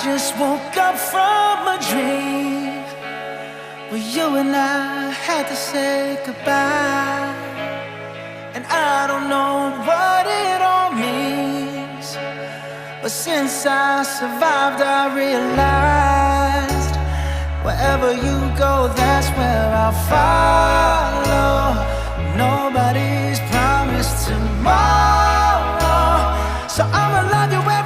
just woke up from a dream where you and I had to say goodbye. And I don't know what it all means, but since I survived I realized wherever you go, that's where I'll follow. Nobody's promised tomorrow.